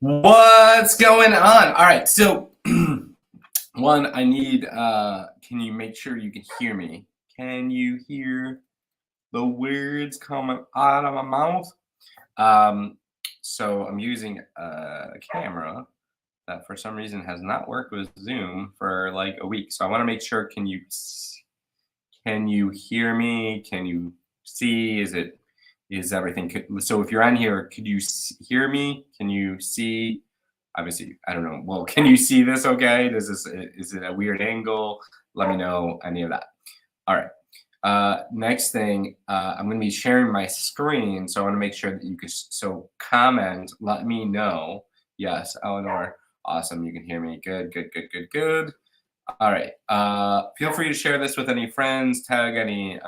What's going on? All right, so one, I need, can you make sure you can hear me? Can you hear the words coming out of my mouth? Um, so I'm using a camera that for some reason has not worked with Zoom for like a week. So I want to make sure, can you hear me? Can you see? Is everything, so if you're on here, could you hear me? Can you see? Obviously, I don't know. Well, can you see this okay? Is it a weird angle? Let me know any of that. All right. Next thing, I'm going to be sharing my screen, so I want to make sure that you can. So comment, let me know. Yes, Eleanor, awesome. You can hear me. Good, good, good, good, good. All right. Feel free to share this with any friends, tag any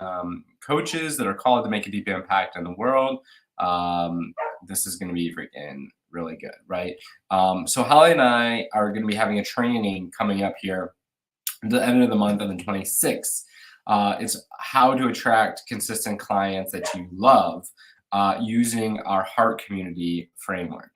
coaches that are called to make a deep impact in the world. This is going to be freaking really good, right? So Holly and I are going to be having a training coming up here at the end of the month on the 26th. It's how to attract consistent clients that you love using our heart community framework.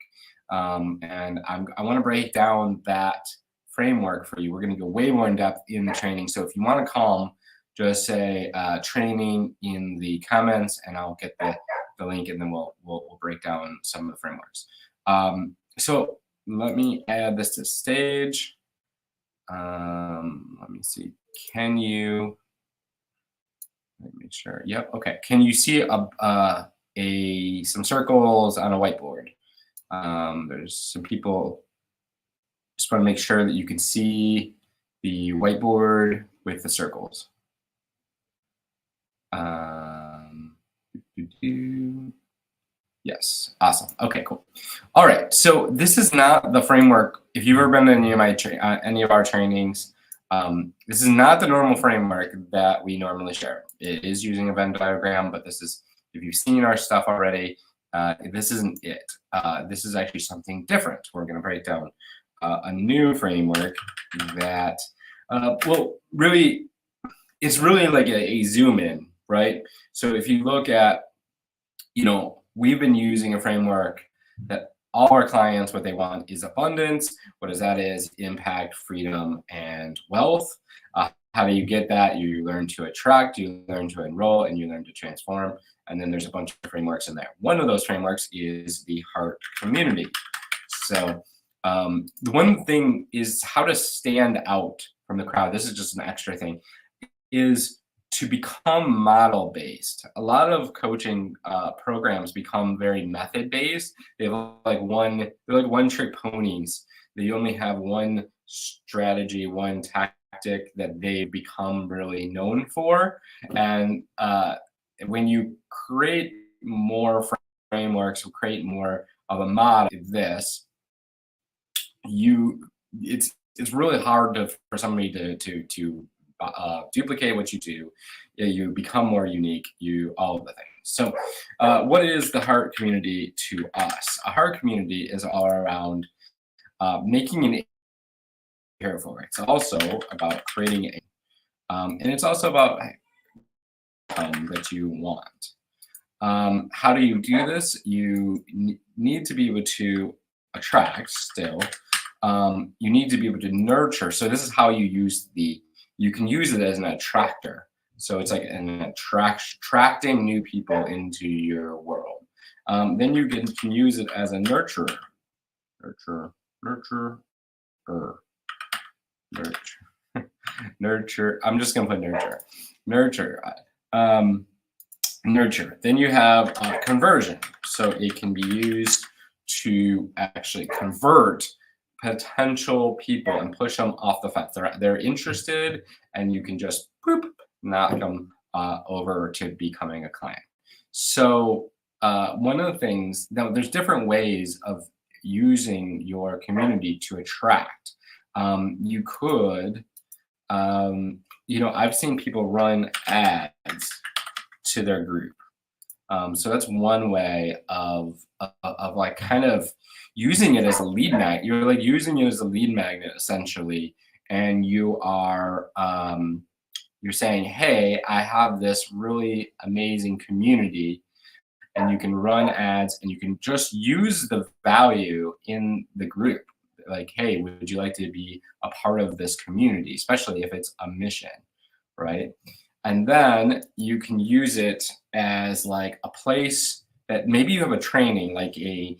And I want to break down that framework for you. We're going to go way more in depth in the training. So if you want to come, just say training in the comments, and I'll get the link, and then we'll break down some of the frameworks. So let me add this to stage. Let me see. Can you? Let me make sure. Yep. Okay. Can you see some circles on a whiteboard? There's some people. Just want to make sure that you can see the whiteboard with the circles. Yes, awesome. Okay, cool. All right, so this is not the framework. If you've ever been to any of our trainings, this is not the normal framework that we normally share. It is using a Venn diagram, but this is, if you've seen our stuff already, this isn't it. This is actually something different. We're going to break down a new framework that, well, really, it's really like a zoom in, right? So if you look at, we've been using a framework that all our clients, what they want is abundance. What is that? Is impact, freedom, and wealth. How do you get that? You learn to attract, you learn to enroll, and you learn to transform. And then there's a bunch of frameworks in there. One of those frameworks is the heart community. So the one thing is how to stand out from the crowd. This is just an extra thing, is to become model based. A lot of coaching programs become very method based. They're like one trick ponies. They only have one strategy, one tactic that they become really known for. And when you create more frameworks, or create more of a model of this, it's really hard for somebody to duplicate what you do. You become more unique, all of the things. So what is the heart community to us? A heart community is all around making an careful. It's also about creating and it's also about that you want. How do you do this? You need to be able to attract still. You need to be able to nurture. So this is how you use you can use it as an attractor. So it's like an attracting new people into your world. Then you can use it as a nurturer. Nurture. Nurture. I'm just gonna put nurture. Nurture. Then you have conversion. So it can be used to actually convert potential people and push them off the fence. They're interested, and you can just knock them over to becoming a client. So one of the things, now there's different ways of using your community to attract. You could, I've seen people run ads to their group. So that's one way of like kind of using it as a lead magnet. You're like using it as a lead magnet essentially, and you are you're saying, hey, I have this really amazing community, and you can run ads, and you can just use the value in the group. Like, hey, would you like to be a part of this community, especially if it's a mission, right? And then you can use it as like a place that maybe you have a training, like a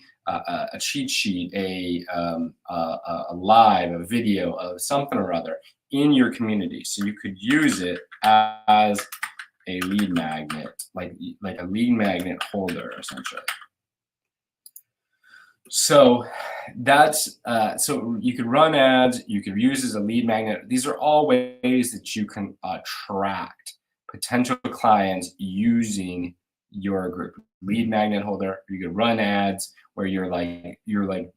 cheat sheet, a live, a video of something or other in your community. So you could use it as a lead magnet, like a lead magnet holder, essentially. So that's so you could run ads, you could use as a lead magnet. These are all ways that you can attract potential clients using your group. Lead magnet holder, you could run ads where you're like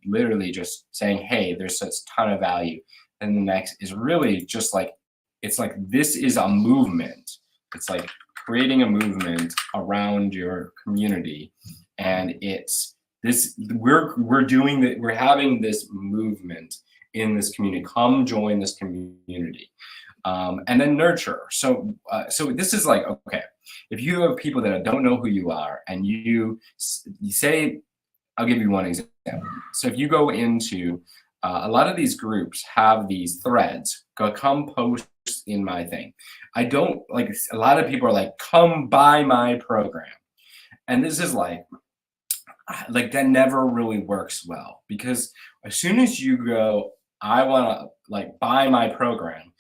literally just saying, hey, there's a ton of value. And the next is really just like, it's like, this is a movement. It's like creating a movement around your community. And it's this, we're doing that, we're having this movement in this community. Come join this community. And then nurture. So this is like, okay, if you have people that don't know who you are, and you say, I'll give you one example. So if you go into a lot of these groups have these threads, come post in my thing. I don't like, a lot of people are like, come buy my program. And this is like that never really works well, because as soon as you go, I want to like buy my program,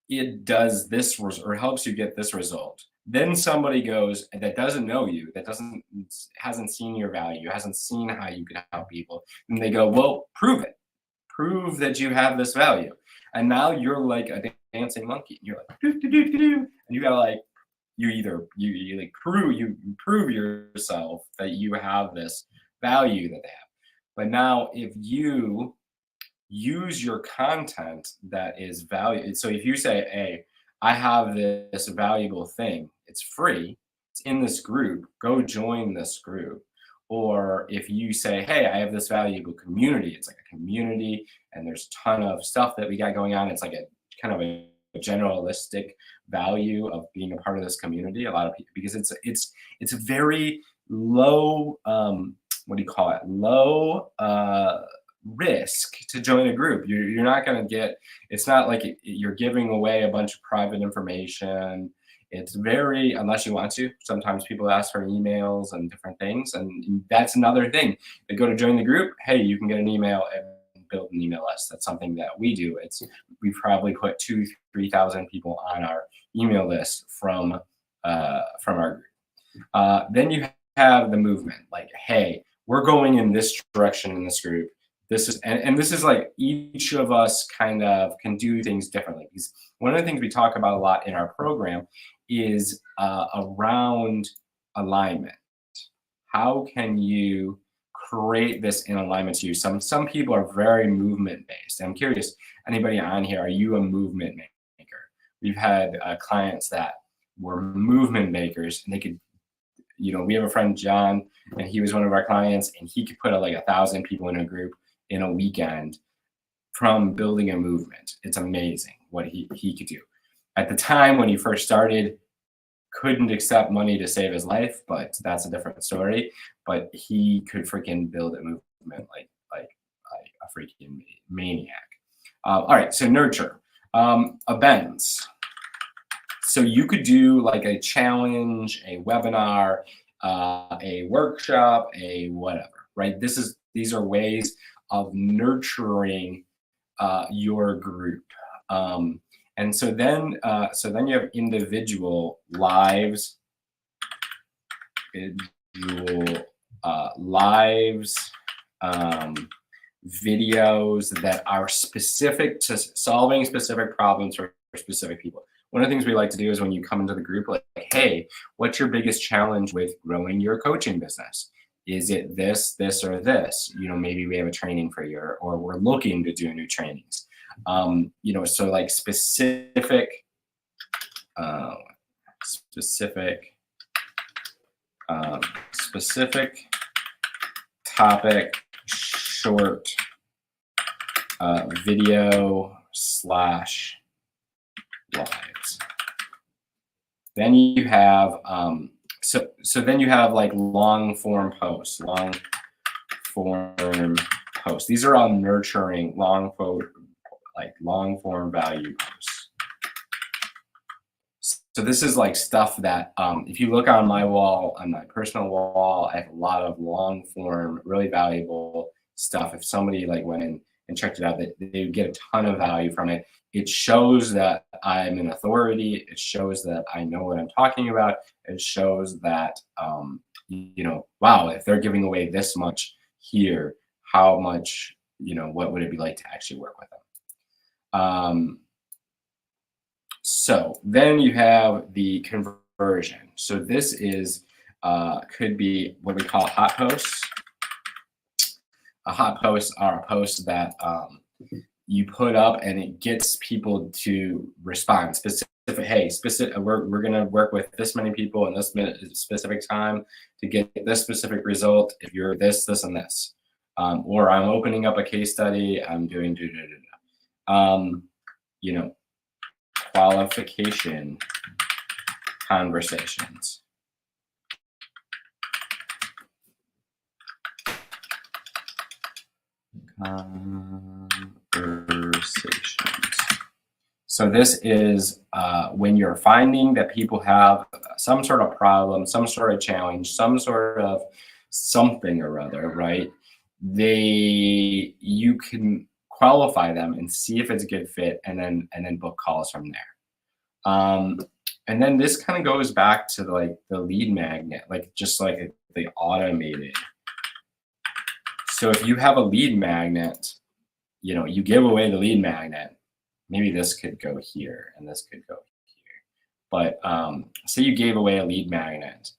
it does this or helps you get this result. Then somebody goes that doesn't know you, that hasn't seen your value, hasn't seen how you can help people, and they go, well, prove it. Prove that you have this value. And now you're like a dancing monkey. You're like, doo, doo, doo, doo, doo. And you gotta like, you like prove yourself that you have this value that they have. But now if you use your content that is value, so if you say, hey, I have this valuable thing, it's free, it's in this group, go join this group. Or if you say, hey, I have this valuable community, it's like a community and there's a ton of stuff that we got going on. It's like a kind of a generalistic value of being a part of this community. A lot of people, because it's a very low, what do you call it? Low risk to join a group. You're not going to get, it's not like you're giving away a bunch of private information. It's very, unless you want to, sometimes people ask for emails and different things. And that's another thing. They go to join the group. Hey, you can get an email and build an email list. That's something that we do. We probably put 2,000-3,000 people on our email list from our group. Then you have the movement, like, hey, we're going in this direction in this group. This is, and this is like each of us kind of can do things differently. Because one of the things we talk about a lot in our program is around alignment. How can you create this in alignment to you? Some people are very movement based. I'm curious, anybody on here, are you a movement maker? We've had clients that were movement makers, and they could, we have a friend, John, and he was one of our clients, and he could put like 1,000 people in a group in a weekend from building a movement. It's amazing what he could do. At the time when he first started, couldn't accept money to save his life, but that's a different story. But he could freaking build a movement like a freaking maniac. All right, so nurture. Events. So you could do like a challenge, a webinar, a workshop, a whatever, right? These are ways of nurturing your group. And so then you have individual lives, videos that are specific to solving specific problems for specific people. One of the things we like to do is when you come into the group, like, hey, what's your biggest challenge with growing your coaching business? Is it this, or this? Maybe we have a training for you, or we're looking to do new trainings. So like specific topic, short video / lives. Then you have So then you have like long form posts, long form posts. These are all nurturing long form value posts. So this is like stuff that if you look on my wall, on my personal wall, I have a lot of long form, really valuable stuff. If somebody like went in and checked it out, they would get a ton of value from it. It shows that I'm an authority. It shows that I know what I'm talking about. It shows that, wow, if they're giving away this much here, how much, what would it be like to actually work with them? So then you have the conversion. So this is, could be what we call hot posts. A hot posts are a post that you put up and it gets people to respond. We're going to work with this many people in this specific time to get this specific result. If you're this, and this, or I'm opening up a case study, I'm doing qualification conversations. So this is when you're finding that people have some sort of problem, some sort of challenge, some sort of something or other, right? You can qualify them and see if it's a good fit, and then book calls from there. And then this kind of goes back to like the lead magnet, like just like the automated. So if you have a lead magnet, you give away the lead magnet. Maybe this could go here and this could go here. But say you gave away a lead magnet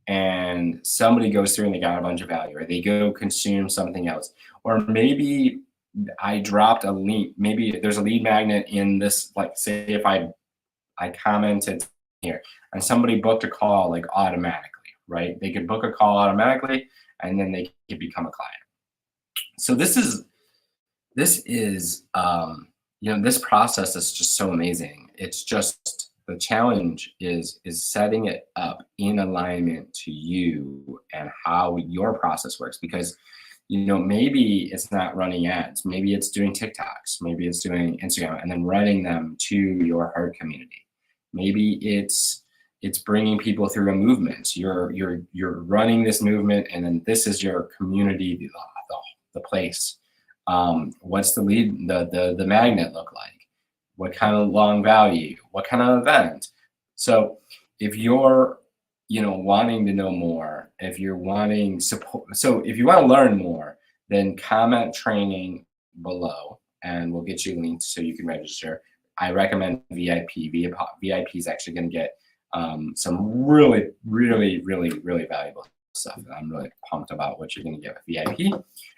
and somebody goes through and they got a bunch of value, or they go consume something else. Or maybe I dropped a link. Maybe there's a lead magnet in this, like say if I commented here and somebody booked a call like automatically, right? They could book a call automatically and then they could become a client. So this is this process is just so amazing. It's just the challenge is setting it up in alignment to you and how your process works, because maybe it's not running ads, maybe it's doing TikToks, maybe it's doing Instagram and then running them to your heart community. Maybe it's bringing people through a movement. You're running this movement and then this is your community, the place. What's the lead, the magnet look like? What kind of long value? What kind of event? So if you're, wanting to know more, if you're wanting support, so if you want to learn more, then comment training below and we'll get you linked so you can register. I recommend VIP. VIP is actually going to get some really, really, really, really valuable stuff. And I'm really pumped about what you're going to get with VIP.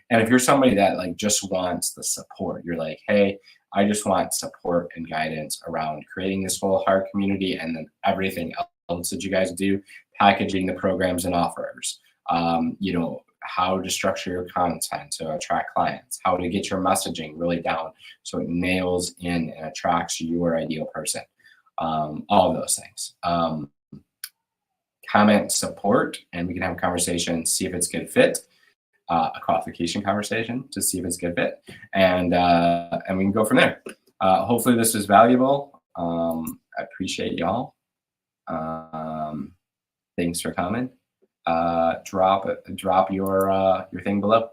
And if you're somebody that like just wants the support, you're like, hey, I just want support and guidance around creating this whole heart community and then everything else that you guys do, packaging the programs and offers, how to structure your content to attract clients, how to get your messaging really down so it nails in and attracts your ideal person, all of those things. Comment support and we can have a conversation, see if it's a good fit. A qualification conversation to see if it's a good fit, and we can go from there. Hopefully this was valuable. I appreciate y'all. Thanks for coming. Drop your thing below.